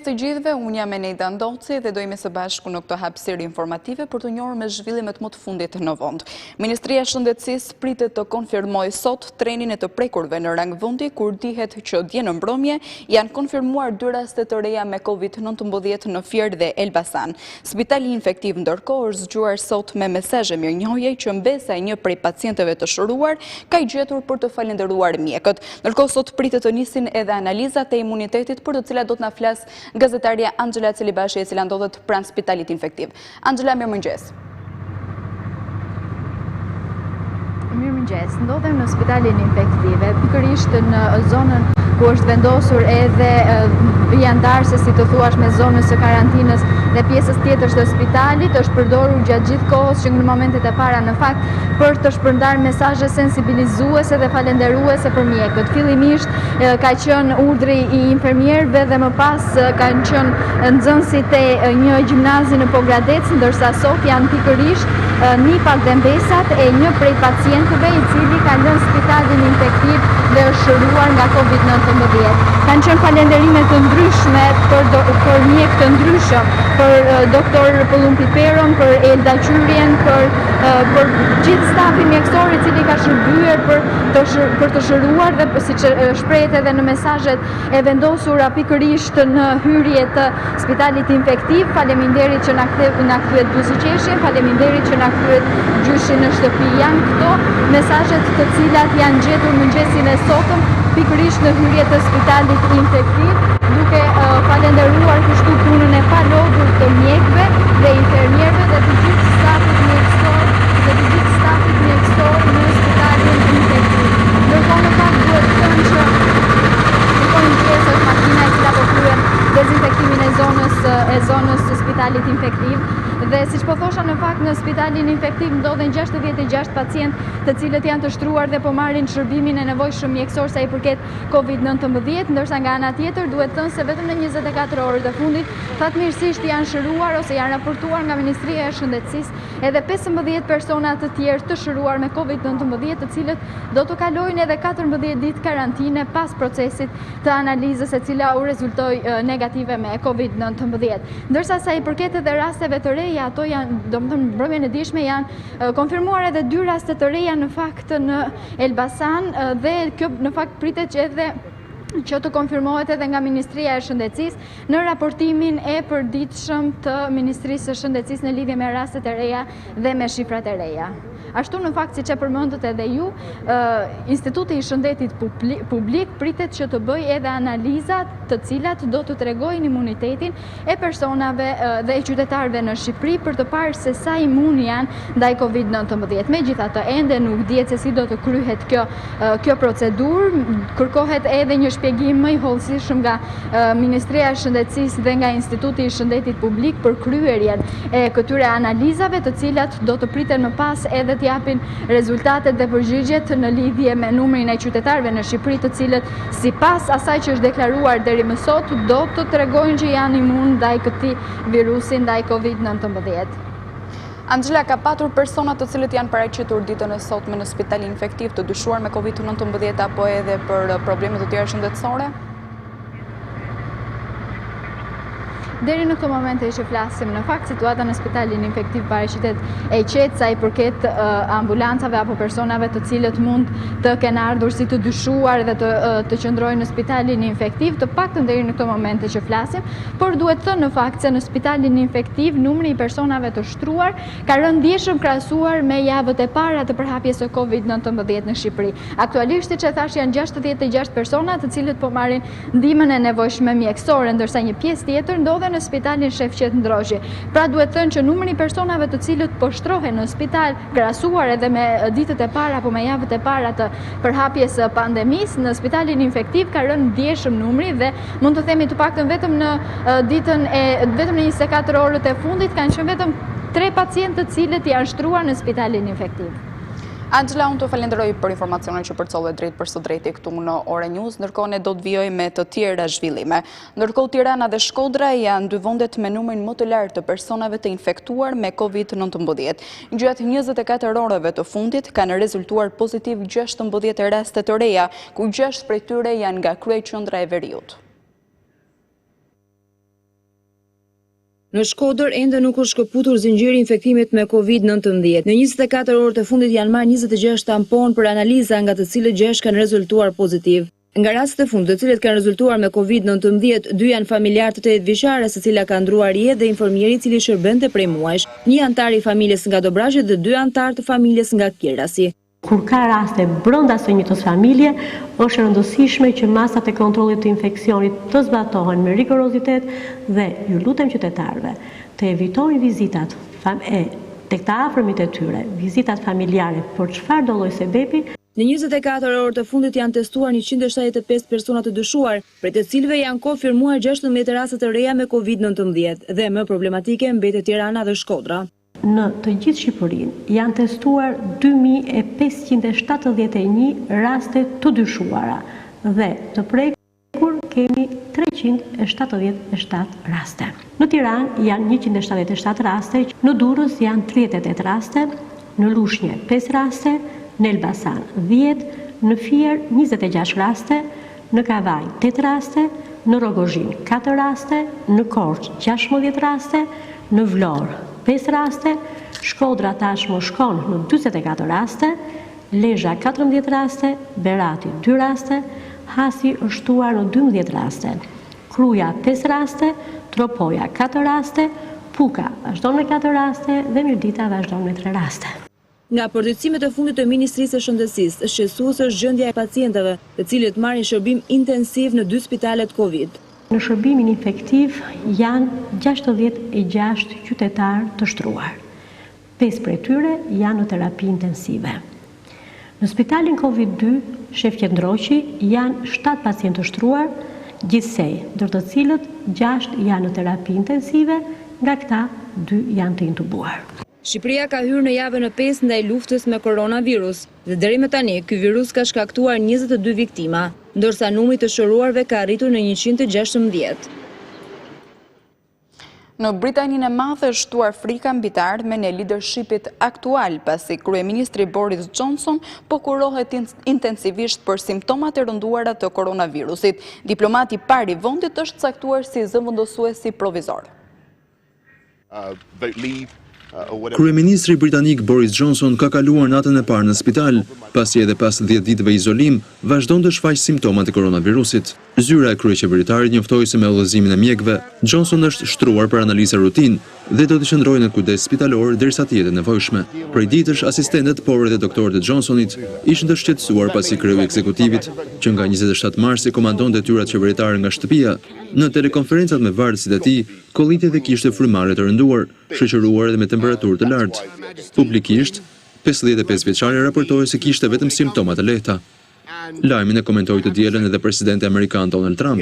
të gjithëve, unë jam Enejda Ndoci dhe dojmë së bashku në këto hapësirë informative për të njohur me zhvillimet më të fundit në vend. Ministria e Shëndetësisë pritet të konfirmojë sot trenin e të prekurve në rang vendi, kur dihet që dje në mbrëmje janë konfirmuar 2 raste të reja me COVID-19 në Fier dhe Elbasan. Spitali infektiv ndërkohë është zgjuar sot me mesazhe mirënjohje që mbesa e një prej pacientëve të shëruar ka gjetur për të falendëruar mjekët. Ndërkohë sot pritet të nisin edhe analizat e imunitetit për të cilat do të na flas gazetarja Angela Celibashi, e cila ndodhet pranë spitalit infektiv. Angela, mirëmëngjes. Mirëmëngjes. Ndodhem në spitalin infektiv, pikërisht në zonën ku është vendosur edhe vija ndarëse, si të thuash, me zonës së karantinës dhe pjesës tjetër të spitalit. Është përdorur gjatë gjithë kohës që në momentet e para në fakt për të shpërndarë mesazhe sensibilizuese dhe falenderuese për mjekët. Fillimisht ka qenë urdhri i infermierëve dhe më pas kanë qenë nxënësit e një gjimnazi në Pogradec, ndërsa sot janë pikërisht nipat dhe mbesat e një prej pacientëve i cili ka lënë spitalin infektiv dhe është shëruar nga COVID-19. Kanë qenë falenderime të ndryshme për mjek të ndryshëm, për doktor Pëllum Piperon, për Elda Qyrien, për gjithë stafin mjekësor i cili ka shërbyer për të shëruar dhe siç shprehet edhe në mesazhet e vendosura pikërisht në hyrje të spitalit infektiv. Faleminderit që na kthyet buzëqeshje, faleminderit që na kthyet gjyshi në shtëpi. Janë këto mesazhet të cilat janë gjetur mëngjesin e sotëm pikërisht në hyrje të spitalit infektiv, duke falenderuar kështu punën e palodhur të mjekëve dhe infermierëve dhe të gjithë stafit mjekësor në spitalin infektiv. Ndërkohë në fakt duhet të thënë që është makina e cila po kryen dezinfektimin e zonës së spitalit infektiv. Dhe siç po thosha, në fakt në spitalin infektiv ndodhen 66 pacientë të cilët janë të shtruar dhe po marrin shërbimin e nevojshëm mjekësor sa i përket COVID-19, ndërsa nga ana tjetër duhet thënë se vetëm në 24 orët e fundit fatmirësisht janë shëruar ose janë raportuar nga Ministria e Shëndetësisë edhe 15 persona të tjerë të shëruar me COVID-19, të cilët do të kalojnë edhe 14 ditë karantine pas procesit të analizës e cila u rezultoi negative me COVID-19. Ndërsa sa i përket edhe rasteve të reja, ato janë, domethënë mbrëmjen e dishme janë konfirmuar edhe 2 raste të reja në fakt në Elbasan dhe kjo në fakt pritet që edhe që të konfirmohet edhe nga Ministria e Shëndetësisë në raportimin e përditshëm të Ministrisë së Shëndetësisë në lidhje me rastet e reja dhe me shifrat e reja. Ashtu në fakt, siç e përmendët edhe ju, Instituti i Shëndetit Publik pritet që të bëjë edhe analiza të cilat do të tregojnë imunitetin e personave dhe e qytetarëve në Shqipëri për të parë se sa imun janë ndaj COVID-19. Megjithatë, ende nuk dihet se si do të kryhet kjo procedurë. Kërkohet edhe një shpjegim më i hollësishëm nga Ministria e Shëndetësisë dhe nga Instituti i Shëndetit Publik për kryerjen e këtyre analizave, të cilat do të priten më pas edhe të japin rezultatet dhe përgjigjet në lidhje me numrin e qytetarëve në Shqipëri, të cilët sipas asaj që është deklaruar deri më sot do të tregojnë që janë imun ndaj këtij virusi, ndaj COVID-19. Angela, ka patur persona të cilët janë paraqitur ditën e sotme në spitalin infektiv të dyshuar me COVID-19 apo edhe për probleme të tjera shëndetësore? Deri në këtë moment që flasim, në fakt situata në spitalin infektiv paraqitet e qetë sa i përket ambulancave apo personave të cilët mund të kenë ardhur si të dyshuar dhe të qëndrojnë në spitalin infektiv, të paktën deri në këtë moment që flasim, por duhet thënë në fakt se në spitalin infektiv numri i personave të shtruar ka rënë ndjeshëm krahasuar me javët e para të përhapjes së COVID-19 në Shqipëri. Aktualisht, siç e thash, janë 66 persona të cilët po marrin ndihmën e nevojshme mjekësore, ndërsa një pjesë tjetër ndodhen në spitalin Shefqet Ndroshi. Pra duhet thënë që numri i personave të cilët po shtrohen në spital krahasuar edhe me ditët e para apo me javët e para të përhapjes së pandemisë në spitalin infektiv ka rënë ndjeshëm numri dhe mund të themi të paktën vetëm në vetëm në 24 orët e fundit kanë qenë vetëm 3 pacientë të cilët janë shtruar në spitalin infektiv. Angela, unë të falenderoj për informacionin që përcollët drejt për së drejti këtu në Ore News, ndërkohë ne do të vijojmë me të tjera zhvillime. Ndërkohë Tirana dhe Shkodra janë 2 vendet me numrin më të lartë të personave të infektuar me COVID-19. Gjatë 24 orëve të fundit kanë rezultuar pozitiv 16 raste të reja, ku 6 prej tyre janë nga kryeqendra e Veriut. Në Shkodër ende nuk është shkëputur zinxhiri i infektimit me COVID-19. Në 24 orët e fundit janë marrë 26 tampon për analiza, nga të cilët 6 kanë rezultuar pozitiv. Nga rastet e fundit, të cilët kanë rezultuar me COVID-19, 2 janë familjar të 8 vjeçare, se cila ka ndruar jetë, dhe infermieri i cili shërbente prej muajsh, 1 antar i familjes nga Dobrazhe dhe 2 antar të familjes nga Kirrasi. Kur ka raste brenda së një familje, është rëndësishme që masat e kontrollit të infeksionit të zbatohen me rigorozitet dhe ju lutem qytetarëve të evitojnë vizitat tek të afërmit e tyre, vizitat familjare për çfarë do lloj sebepi. Në 24 orët e fundit janë testuar 175 persona të dyshuar, prej të cilëve janë konfirmuar 16 raste të reja me COVID-19 dhe më problematike mbetet Tirana dhe Shkodra. Në të gjithë Shqipërinë janë testuar 2571 raste të dyshuara dhe të prekur kemi 377 raste. Në Tiranë janë 177 raste, në Durrës janë 38 raste, në Lushnjë 5 raste, në Elbasan 10, në Fier 26 raste, në Kavaj 8 raste, në Rogozhin 4 raste, në Korçë 16 raste, në Vlorë 5 raste, Shkodra tashmë shkon në 44 raste, Lezhë 14 raste, Berati 2 raste, Hasi është shtuar në 12 raste, Kruja 5 raste, Tropoja 4 raste, Puka vazhdon me 4 raste dhe Mirdita vazhdon me 3 raste. Nga përditësimet e fundit të Ministrisë së Shëndetësisë, është shqetësuese është gjendja e pacientëve, të cilët marrin shërbim intensiv në 2 spitalet Covid. Në shërbimin infektiv janë 66 qytetarë të shtruar. 5 prej tyre janë në terapi intensive. Në spitalin Covid-2, Shef Qendroqi, janë 7 pacientë të shtruar, gjithsej, ndër të cilët 6 janë në terapi intensive, nga këta 2 janë të intubuar. Shqipëria ka hyrë në javën e 5 ndaj luftës me koronavirus dhe deri më tani ky virus ka shkaktuar 22 viktima, ndërsa numri të shëruarve ka arritur në 116. Në Britaninë e Madhe është shtuar frika mbi të ardhmen e leadershipit aktual, pasi kryeministri Boris Johnson po kurohet intensivisht për simptomat e rënduara të koronavirusit. Diplomati i parë i vendit është caktuar si zëvendësuesi provizor. Kryeministri britanik Boris Johnson ka kaluar natën e parë në spital, pasi edhe pas 10 ditëve izolim, vazhdon të shfaq simptomat e koronavirusit. Zyra e kryeqeveritarit njoftoi se me udhëzimin e mjekëve, Johnson është shtruar për analiza rutinë dhe do të qëndrojë në kujdes spitalor derisa të jetë nevojshme. Prej ditësh, asistentët, por edhe doktorët e Johnsonit ishin të shqetësuar pasi kreu i ekzekutivit, që nga 27 marsi komandon detyrat qeveritare nga shtëpia, në telekonferencat me varësit e tij, kolliti dhe kishte frymare të rënduar, shoqëruar edhe me temperaturë të lartë. Publikisht, 55 vjeçari raportoi se kishte vetëm simptoma të lehta. Lajmin e komentoi të dielën edhe presidenti amerikan Donald Trump.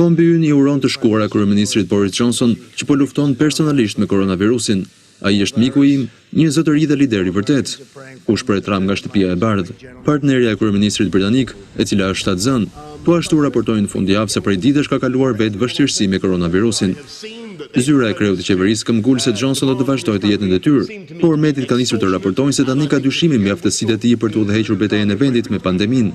Kombi ynë i uron të shkuara kryeministrit Boris Johnson, që po lufton personalisht me koronavirusin. Ai është miku im, një zotëri dhe lider i vërtet, u shpreh Trump nga shtëpia e bardhë. Partnerja e kryeministrit britanik, e cila është shtatzën, po ashtu raportojnë në fundjavë se prej ditësh ka kaluar vetë vështirësi me koronavirusin. Zyra e kreut të qeverisë këmbgul se Johnson do të vazhdojë të jetë në detyrë, por mediat kanë nisur të raportojnë se tani ka dyshime mbi aftësitë e tij për të udhëhequr betejën e vendit me pandeminë.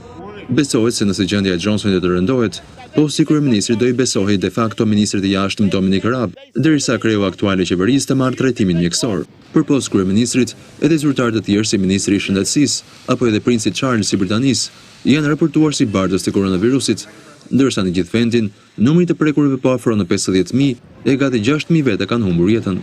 Besohet se nëse gjendja e Johnsonit do të rëndohet, posti kryeministrit do i besohej de facto ministrit e jashtëm Dominic Raab, derisa kreu aktual i qeverisë të marrë trajtimin mjekësor. Përpos kryeministrit, edhe zyrtarë të tjerë si ministri i shëndetësisë apo edhe princi Charles i Britanisë janë raportuar si bardhës të koronavirusit, ndërsa në gjithë vendin, numri të prekurve po afron në 50.000 e gati 6.000 vete kanë humbur jetën.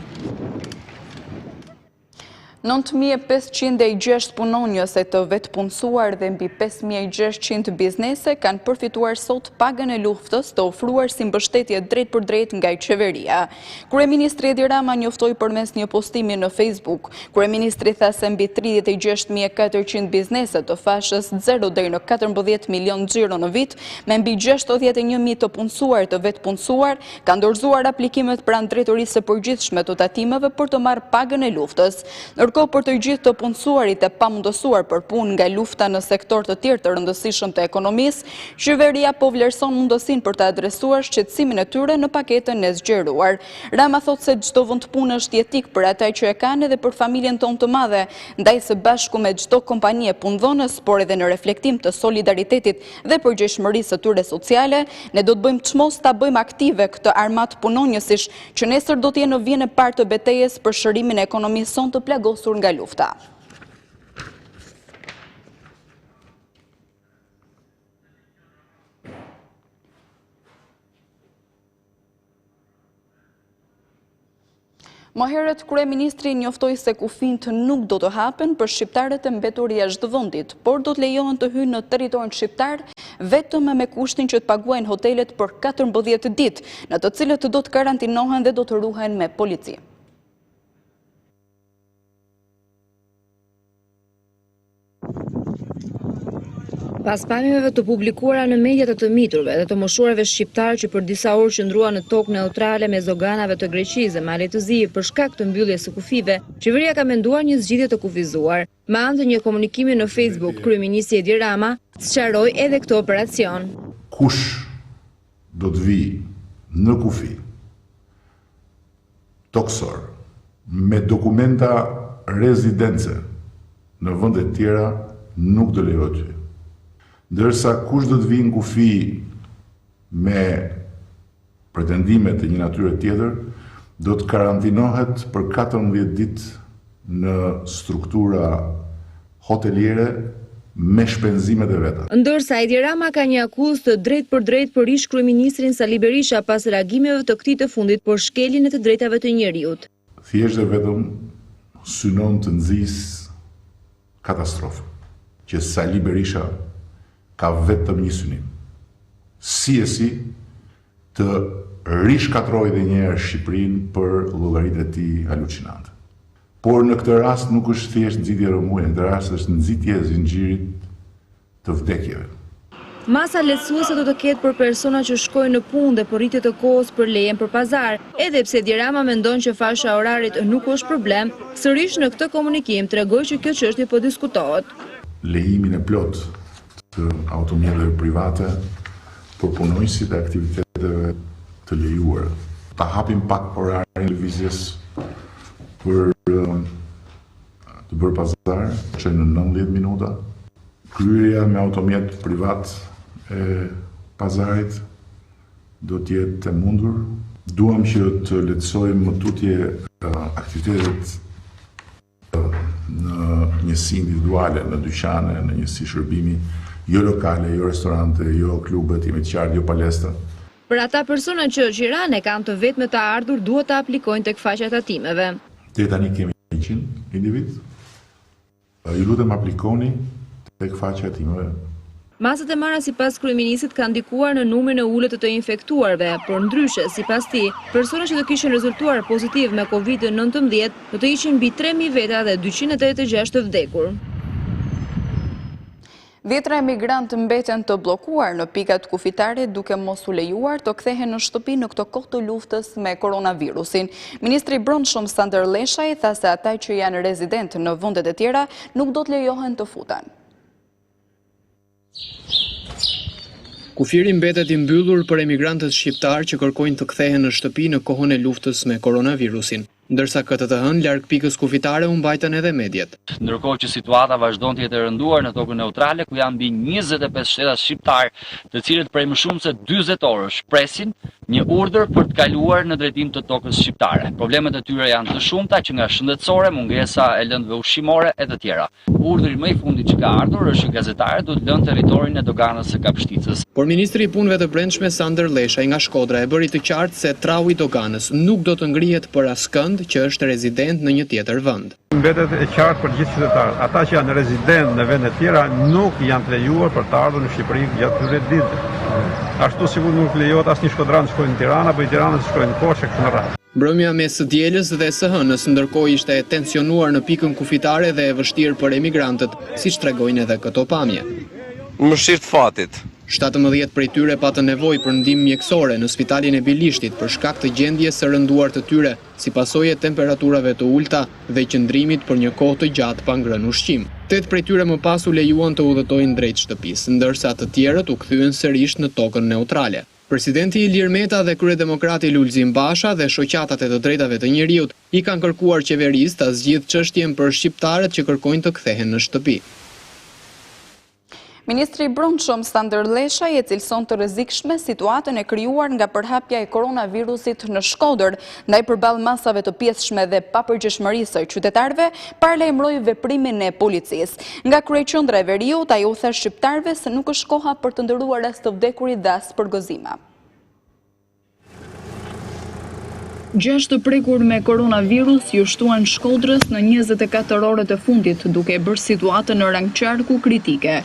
9.506 punonjës e të vetë punësuar dhe mbi 5.600 biznese kanë përfituar sot pagën e luftës të ofruar si mbështetje drejt për drejt nga qeveria. Kryeministri Edi Rama njoftoi përmes një postimi në Facebook. Kryeministri tha se mbi 36.400 biznese të fashës 0 deri në 14 milion xhiro në vit, me mbi 61.000 të punësuar të vetë punësuar, kanë dorëzuar aplikimet pranë drejtorisë së përgjithshme të tatimeve për të marrë pagën e luftës. Ndërkohë për të gjithë të punësuarit e pamundësuar për punë nga lufta në sektor të tjerë të rëndësishëm të ekonomisë, qeveria po vlerëson mundësinë për të adresuar shqetësimin e tyre në paketën e zgjeruar. Rama thotë se çdo vend punë është jetik për ata që e kanë edhe për familjen tonë të madhe, ndaj së bashku me çdo kompani e punëdhënës, por edhe në reflektim të solidaritetit dhe përgjegjshmërisë së tyre sociale, ne do të bëjmë çmos ta bëjmë aktive këtë armat punonjësish që nesër do të jenë në vijën e parë të betejës për shërimin e ekonomisë sonë të plagosur nga lufta. Më herët, kryeministri njoftoi se kufijt nuk do të hapen për shqiptarët e mbetur jashtë vendit, por do të lejohen të hyjnë në territorin shqiptar vetëm me kushtin që të paguajnë hotelet për 14 ditë, në të cilët do të karantinohen dhe do të ruhen me polici. Pas pamjeve të publikuara në mediat të miturve dhe të moshuarve shqiptar që për disa orë qëndruan në tokë neutrale me zoganave të Greqisë dhe Malit të Zi për shkak të mbylljes së kufive, qeveria ka menduar një zgjidhje të kufizuar. Me anë të një komunikimi në Facebook, kryeministri Edi Rama sqaroi edhe këtë operacion. Kush do të vi në kufi toksor me dokumenta rezidence në vende të tjera nuk do lejohet të hyjë. Ndërsa kush do të vinë në kufi me pretendime të një natyre tjetër, do të karantinohet për 14 ditë në struktura hoteliere me shpenzimet e veta. Ndërsa Edi Rama ka një akuzë të drejt për drejt për ish kryeministrin Sali Berisha pas reagimeve të këtij të fundit për shkeljen e të drejtave të njeriut. Thjesht dhe vetëm synon të nxjisë katastrofë, që Sali Berisha ka vetëm një synim. Si të rishkatroj dhe njerë Shqipërinë për llogaritë e tij halucinante. Por në këtë rast nuk është thjesht nxitje rëmuji, në këtë rast është nxitje e zinxhirit të vdekjeve. Masa lehtësuese do të ketë për persona që shkojnë në punë dhe për rritje të kohës për lejen për pazar, edhe pse Edi Rama mendon që fasha orarit nuk është problem, sërish në këtë komunikim tregoi që kjo çështje po diskutohet. Lejimin e plot të automjeteve private për punonjësit e aktiviteteve të lejuara. Ta hapim pak orarin e lëvizjes për të bërë pazar, që në 19 minuta. Kryerja me automjet privat e pazarit do të jetë e mundur. Duam që të lehtësojmë më tutje aktivitetet në njësi individuale, në dyqane, në njësi shërbimi, jo lokale, jo restorante, jo klubet, jo qartë, jo palestra. Për ata persona që Qirane kanë të vetme të ardhur, duhet të aplikojnë tek faqja e tatimeve. Deri tani kemi 100 individ. Ju lutem aplikoni tek faqja e tatimeve. Masat e marra sipas kryeministit kanë ndikuar në numrin e ulët të infektuarve, por ndryshe, sipas tij, persona që do kishin rezultuar pozitiv me COVID-19 do të ishin mbi 3000 veta dhe 286 të vdekur. Dhjetra emigrantë mbeten të bllokuar në pikat kufitare duke mos u lejuar të kthehen në shtëpi në këtë kohë të luftës me koronavirusin. Ministri i Brendshëm Sander Leshaj tha se ata që janë rezident në vendet e tjera nuk do të lejohen të futen. Kufiri mbetet i mbyllur për emigrantët shqiptar që kërkojnë të kthehen në shtëpi në kohën e luftës me koronavirusin. Ndërsa këtë të hënë, larg pikës kufitare u mbajtën edhe mediat. Ndërkohë që situata vazhdon të jetë e rënduar në tokën neutrale, ku janë mbi 25 shteta shqiptar, të cilët prej më shumë se 40 orësh presin një urdhër për të kaluar në drejtim të tokës shqiptare. Problemet e tyre janë të shumta, që nga shëndetësore, mungesa e lëndëve ushqimore e të tjera. Urdhri më i fundit që ka ardhur është që gazetarët duhet lënë territorin e doganës së Kapshticës. Por ministri i punëve të brendshme Sander Leshaj nga Shkodra e bëri të qartë se trau i doganës nuk do të ngrihet për askënd që është rezident në një tjetër vend. Mbetet e qartë për gjithë qytetarët. Ata që janë rezident në vende tjera nuk janë të lejuar për të ardhur në Shqipëri gjatë këtyre ditëve. Ashtu sikur nuk lejohet asnjë shkodran të shkojnë në Tiranë apo i Tiranës të shkojnë në Korçë kështu në radhë. Mbrëmja mes së dielës dhe së hënës ndërkohë ishte e tensionuar në pikën kufitare dhe e vështirë për emigrantët, siç tregojnë edhe këto pamje. Mëshirë të fatit. 17 prej tyre patën nevojë për ndihmë mjekësore në spitalin e Bilishtit për shkak të gjendjes së rënduar të tyre, si pasojë e temperaturave të ulta dhe qëndrimit për një kohë të gjatë pa ngrënë ushqim. 8 prej tyre më pas u lejuan të udhëtojnë drejt shtëpisë, ndërsa të tjerët u kthyen sërish në tokën neutrale. Presidenti Ilir Meta dhe kryedemokrati Lulzim Basha dhe shoqatat e të drejtave të njerëzit i kanë kërkuar qeverisë ta zgjidhë çështjen për shqiptarët që kërkojnë të kthehen në shtëpi. Ministri i Brendshëm Sander Leshaj e cilëson të rrezikshme situatën e krijuar nga përhapja e koronavirusit në Shkodër, ndaj përballë masave të pjesshme dhe papërgjeshmërisë së qytetarëve, paralajmëroi veprimin e policisë. Nga kryeqendra e Veriut, ai u tha shqiptarëve se nuk është koha për të ndëruar as të vdekurit dhe as për gëzima. 6 të prekur me koronavirus ju shtuan Shkodrës në 24 orët e fundit, duke bërë situatën në rang qarku kritike.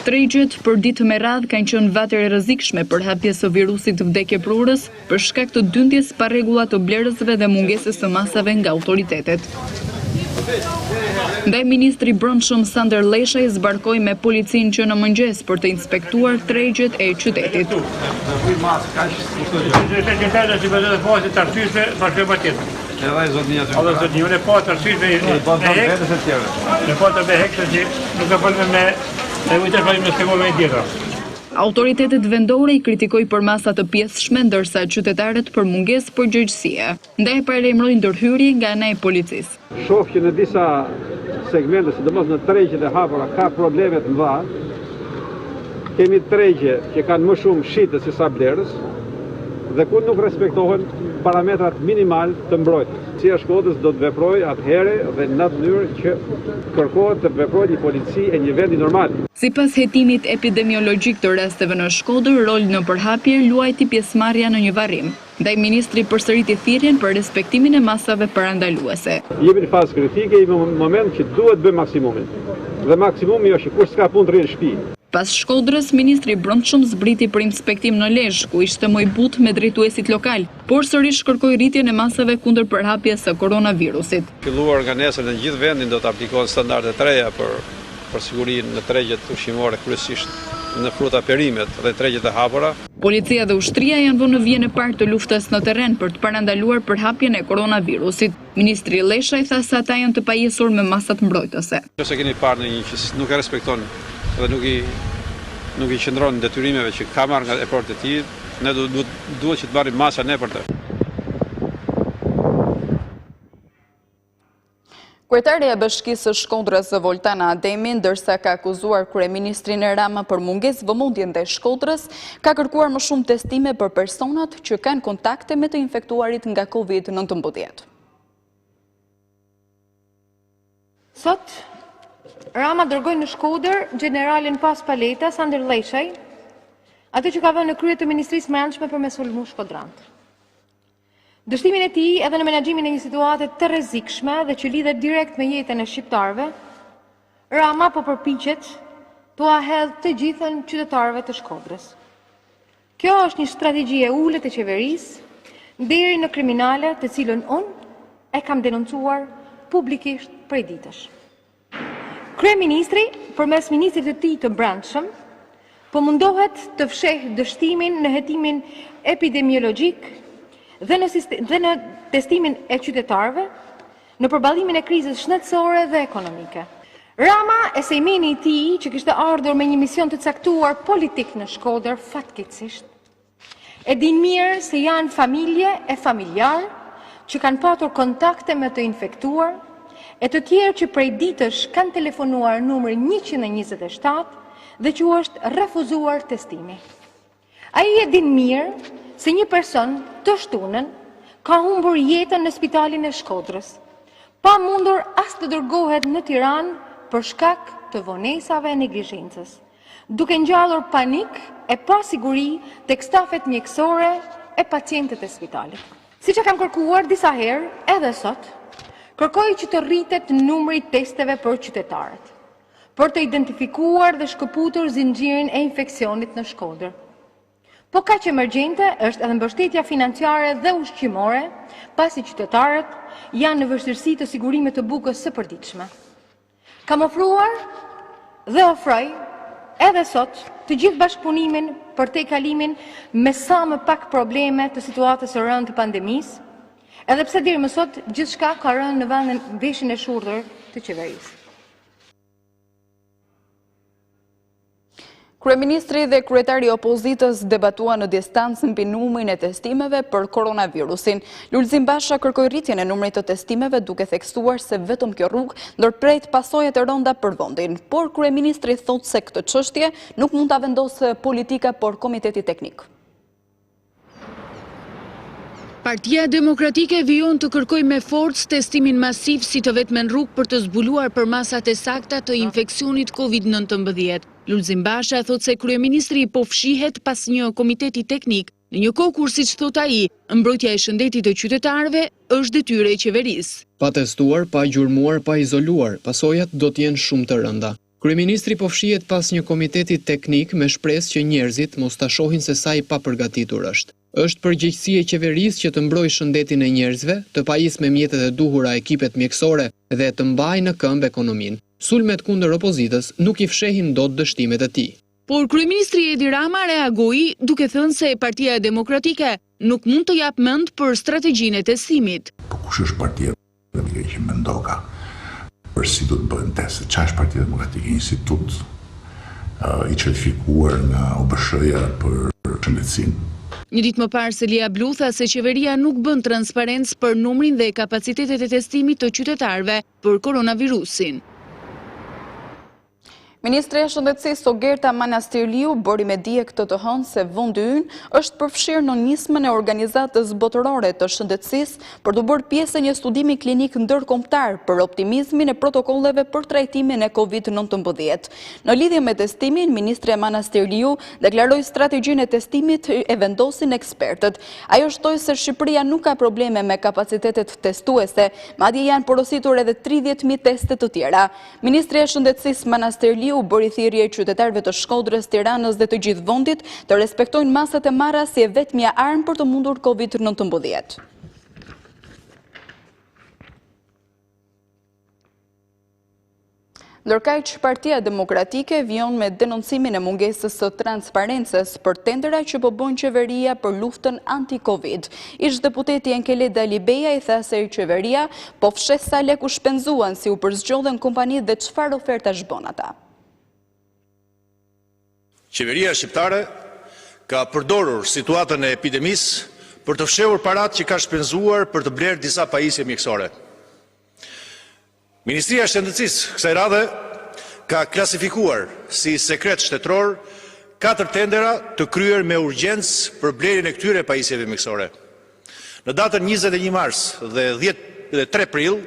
Tregjet për ditë me radhë kanë qenë vatër e rrezikshme për hapjes së virusit të vdekjeprurës për shkak të dyndjes pa rregulla të blerësve dhe mungesës së masave nga autoritetet. Ndaj ministri i Brendshëm Sander Leshaj zbarkoi me policinë që në mëngjes për të inspektuar tregjet e qytetit. Autoritetet vendore i kritikoi për masa të pjesshme, ndërsa qytetarët për mungesë përgjegjësie. Ndaj paralajmëroi ndërhyrje nga ana e policisë. Shoh që në disa segmente, sidomos në tregjet e hapura, ka probleme të mëdha. Kemi tregje që kanë më shumë shitës se sa blerës dhe ku nuk respektohen parametrat minimal të mbrojtjes. Si e Shkodrës do të veprojë atëherë dhe në atë mënyrë që kërkohet të veprojë një polici e një vendi normal. Sipas hetimit epidemiologjik të rasteve në Shkodër, rol në përhapje luajti pjesëmarrja në një varrim. Ndaj ministri përsëriti thirrjen për respektimin e masave parandaluese. Jemi në fazë kritike, jemi në moment që duhet bëjmë maksimumin. Dhe maksimumi është që kush s'ka punë të rrinë në shtëpi. Pas Shkodrës, ministri i Brendshëm zbriti për inspektim në Lezhë, ku ishte më i butë me drejtuesit lokal, por sërish kërkoi rritjen e masave kundër përhapjes së koronavirusit. Filluar nga nesër në gjithë vendin do të aplikohen standarde të reja për sigurinë në tregjet ushqimore, kryesisht në fruta perimet dhe tregjet e hapura. Policia dhe ushtria janë vënë në vijën e parë të luftës në terren për të parandaluar përhapjen e koronavirusit. Ministri Leshaj tha se ata janë të pajisur me masat mbrojtëse. Nëse keni parë në një që nuk e respekton dhe nuk i qëndron detyrimeve që ka marrë nga eport e tij, ne duhet që të marrim masa ne për të. Kryetari e Bashkisë së Shkodrës Voltana Ademi, ndërsa ka akuzuar kryeministrin e Rama për mungesë vëmendje ndaj Shkodrës, ka kërkuar më shumë testime për personat që kanë kontakte me të infektuarit nga COVID-19. Sot, Rama dërgoi në Shkodër generalin pas paleta Sander Leshaj, atë që ka vënë në krye të Ministrisë Brendshme për me sulmu shkodrant. Dështimin e tij edhe në menaxhimin e një situate të rrezikshme dhe që lidhet direkt me jetën e shqiptarëve, Rama po përpiqet tu a hedh të gjithën qytetarëve të Shkodrës. Kjo është një strategji e ulët e qeverisë deri në kriminale, të cilën unë e kam denoncuar publikisht prej ditësh. Kryeministri, përmes ministrit të tij të Brendshëm, po mundohet të fshehë dështimin në hetimin epidemiologjik dhe në testimin e qytetarëve në përballimin e krizës shëndetësore dhe ekonomike. Rama e sejmeni i tij që kishte ardhur me një mision të caktuar politik në Shkodër, fatkeqësisht e din mirë se janë familje e familjar që kanë patur kontakte me të infektuar, e të tjerë që prej ditësh kanë telefonuar numrin 127 dhe që është refuzuar testimi. Ai e din mirë se një person të shtunën ka humbur jetën në spitalin e Shkodrës, pa mundur as të dërgohet në Tiranë për shkak të vonesave e neglizhencës, duke ngjallur panik e pa siguri tek stafet mjekësore e pacientët e spitalit. Siç e kam kërkuar disa herë, edhe sot, kërkoj që të rritet numri i testeve për qytetarët, për të identifikuar dhe shkëputur zinxhirin e infeksionit në Shkodër. Po kaq emergjente është edhe mbështetja financiare dhe ushqimore, pasi qytetarët janë në vështirësi të sigurimit të bukës së përditshme. Kam ofruar dhe ofroj edhe sot të gjithë bashkëpunimin për te kalimin me sa më pak probleme të situatës së rëndë të pandemisë, edhe pse deri më sot gjithçka ka rënë në vendin veshin e shurdhër të qeverisë. Kryeministri dhe kryetari i opozitës debatua në distancë mbi numrin e testimeve për koronavirusin. Lulzim Basha kërkoi rritjen e numrit të testimeve duke theksuar se vetëm kjo rrugë ndërpret pasojat e rënda për vendin. Por kryeministri thotë se këtë çështje nuk mund ta vendosë politika, por komiteti teknik. Partia Demokratike vijon të kërkoj me forcë testimin masiv si të vetmen rrugë për të zbuluar për masat e sakta të infeksionit COVID-19. Lulzim Basha thot se kryeministri po fshihet pas një komiteti teknik, në një kohë kur siç thot ai, mbrojtja e shëndetit të qytetarëve është detyre e qeverisë. Pa testuar, pa gjurmuar, pa izoluar, pasojat do të jenë shumë të rënda. Kryeministri po fshihet pas një komiteti teknik me shpresë që njerëzit mos ta shohin se sa i papërgatitur është. Është përgjegjësi e qeverisë që të mbrojë shëndetin e njerëzve, të pajisë me mjetet e duhura ekipet mjekësore dhe të mbajë në këmbë ekonominë. Sulmet kundër opozitës nuk i fshehin dot dështimet e tij. Por kryeministri Edi Rama reagoi duke thënë se Partia Demokratike nuk mund të jap mend për strategjinë e testimit. Po kush është Partia Demokratike që mendoka për si do të bëhen testet? Çfarë është Partia Demokratike? Një institut i certifikuar nga OBSH-ja për shëndetësinë. Një ditë më parë Selia Blu tha se qeveria nuk bën transparencë për numrin dhe kapacitetet e testimit të qytetarëve për koronavirusin. Ministri e Shëndetësisë Ogerta Manastirliu bëri me dije këtë të hënë se vendi ynë është përfshirë në nismën e Organizatës Botërore të Shëndetësisë për të bërë pjesë e një studimi klinik ndërkombëtar për optimizmin e protokolleve për trajtimin e COVID-19. Në lidhje me testimin, ministri e Manastirliu deklaroi strategjinë e testimit e vendosin ekspertët. Ajo shtoi se Shqipëria nuk ka probleme me kapacitetet testuese, madje janë porositur edhe 30.000 teste të tjera. Ministri e Shëndetësisë Manastirliu u bëri thirrje qytetarëve të Shkodrës, Tiranës dhe të gjithë vendit të respektojnë masat e marra si e vetmja armë për të mundur COVID-19. Ndërkaq, Partia Demokratike vijon me denoncimin e mungesës së transparencës për tendera që po bën qeveria për luftën anti-Covid. Ish deputeti Enkele Dalibeja i tha se qeveria po fshes sa lek u shpenzuan, si u përzgjodhen kompanitë dhe çfarë ofertash bën ata. Qeveria shqiptare ka përdorur situatën e epidemisë për të fshehur paratë që ka shpenzuar për të blerë disa pajisje mjekësore. Ministria e Shëndetësisë kësaj radhe ka klasifikuar si sekret shtetëror 4 tendera të kryer me urgjencë për blerjen e këtyre pajisjeve mjekësore. Në datën 21 mars dhe 3 prill,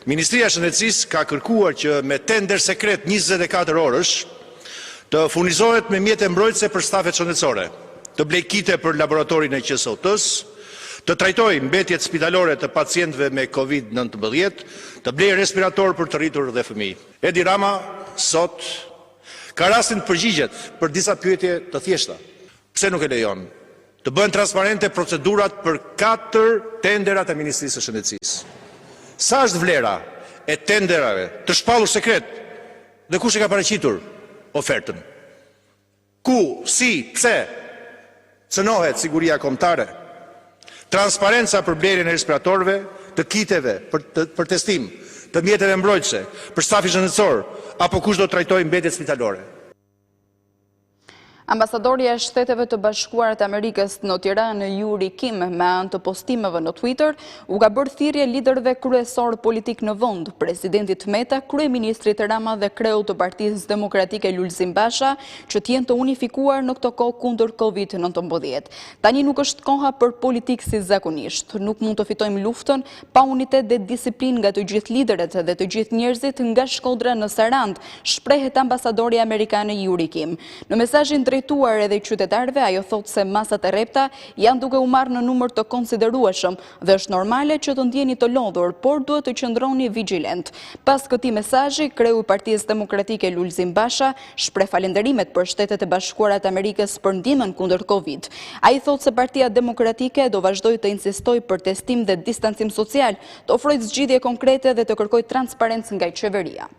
Ministria e Shëndetësisë ka kërkuar që me tender sekret 24 orësh të furnizohet me mjete mbrojtëse për stafet shëndetësore, të blej kite për laboratorin e QSOT-s, të trajtoj mbetjet spitalore të pacientëve me COVID-19, të blej respirator për të rritur dhe fëmijë. Edi Rama sot ka rastin të përgjigjet për disa pyetje të thjeshta. Pse nuk e lejon të bëhen transparente procedurat për 4 tenderat e Ministrisë së Shëndetësisë? Sa është vlera e tenderave të shpallur sekret dhe kush e ka paraqitur ofertën? Ku, si, pse cënohet siguria kombëtare? Transparenca për blerjen e respiratorëve, të kiteve për testim, të mjeteve mbrojtëse, për stafin shëndetësor, apo kush do të trajtojë mbetjet spitalore? Ambasadorja e Shteteve të Bashkuara të Amerikës në Tiranë, Yuri Kim, me anë të postimeve në Twitter, u ka bërë thirrje liderëve kryesor politik në vend, presidentit Meta, kryeministrit Rama dhe kreut të Partisë Demokratike Lulzim Basha, që të jenë të unifikuar në këtë kohë kundër COVID-19. Tani nuk është koha për politikë si zakonisht. Nuk mund të fitojmë luftën pa unitet dhe disiplinë nga të gjithë liderët dhe të gjithë njerëzit nga Shkodra në Sarand, shprehet ambasadorja amerikane Yuri Kim. Në mesazhin drejtuar edhe qytetarëve, ajo thotë se masat e rrepta janë duke u marrë në numër të konsiderueshëm dhe është normale që të ndjeni të lodhur, por duhet të qëndroni vigjilent. Pas këtij mesazhi, kreu i Partisë Demokratike Lulzim Basha shpreh falënderimet për Shtetet e Bashkuara të Amerikës për ndihmën kundër Covid. Ai thotë se Partia Demokratike do vazhdojë të insistojë për testim dhe distancim social, të ofrojë zgjidhje konkrete dhe të kërkojë transparencë nga qeveria.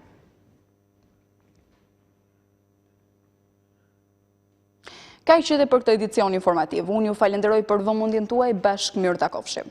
Kaq që edhe për këtë edicion informativ. Unë ju falenderoj për vëmendjen tuaj, bashkë mirë takofshim.